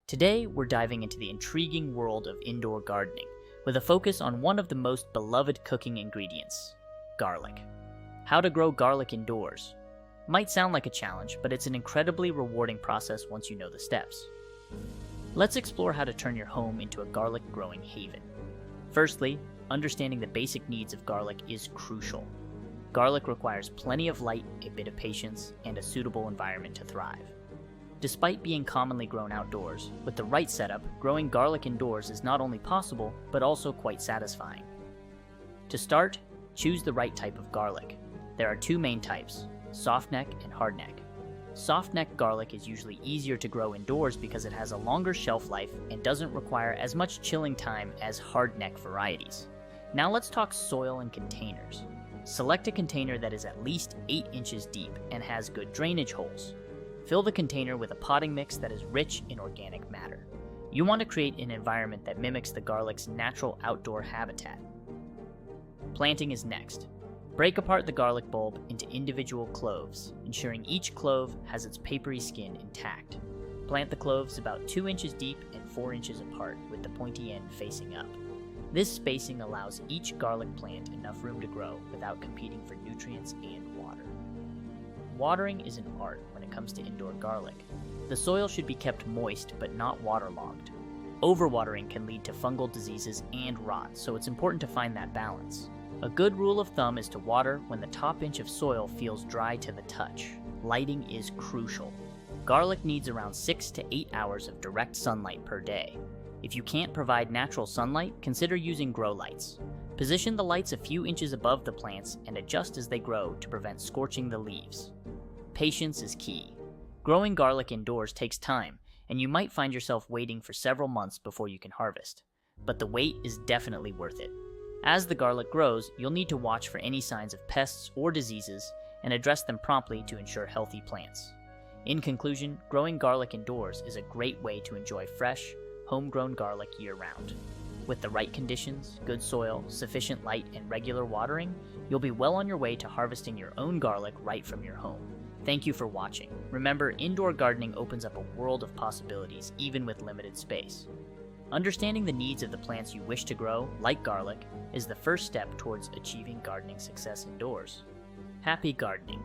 Today, we're diving into the intriguing world of indoor gardening, with a focus on one of the most beloved cooking ingredients, garlic. How to grow garlic indoors. Might sound like a challenge, but it's an incredibly rewarding process once you know the steps. Let's explore how to turn your home into a garlic growing haven. Firstly, understanding the basic needs of garlic is crucial. Garlic requires plenty of light, a bit of patience, and a suitable environment to thrive. Despite being commonly grown outdoors, with the right setup, growing garlic indoors is not only possible, but also quite satisfying. To start, choose the right type of garlic. There are two main types, softneck and hardneck. Softneck garlic is usually easier to grow indoors because it has a longer shelf life and doesn't require as much chilling time as hardneck varieties. Now let's talk soil and containers. Select a container that is at least 8 inches deep and has good drainage holes. Fill the container with a potting mix that is rich in organic matter. You want to create an environment that mimics the garlic's natural outdoor habitat. Planting is next. Break apart the garlic bulb into individual cloves, ensuring each clove has its papery skin intact. Plant the cloves about 2 inches deep and 4 inches apart, with the pointy end facing up. This spacing allows each garlic plant enough room to grow without competing for nutrients and water. Watering is an art when it comes to indoor garlic. The soil should be kept moist but not waterlogged. Overwatering can lead to fungal diseases and rot, so it's important to find that balance. A good rule of thumb is to water when the top inch of soil feels dry to the touch. Lighting is crucial. Garlic needs around 6 to 8 hours of direct sunlight per day. If you can't provide natural sunlight, consider using grow lights. Position the lights a few inches above the plants and adjust as they grow to prevent scorching the leaves. Patience is key. Growing garlic indoors takes time, and you might find yourself waiting for several months before you can harvest. But the wait is definitely worth it. As the garlic grows, you'll need to watch for any signs of pests or diseases and address them promptly to ensure healthy plants. In conclusion, growing garlic indoors is a great way to enjoy fresh, homegrown garlic year-round. With the right conditions, good soil, sufficient light, and regular watering, you'll be well on your way to harvesting your own garlic right from your home. Thank you for watching. Remember, indoor gardening opens up a world of possibilities, even with limited space. Understanding the needs of the plants you wish to grow, like garlic, is the first step towards achieving gardening success indoors. Happy gardening!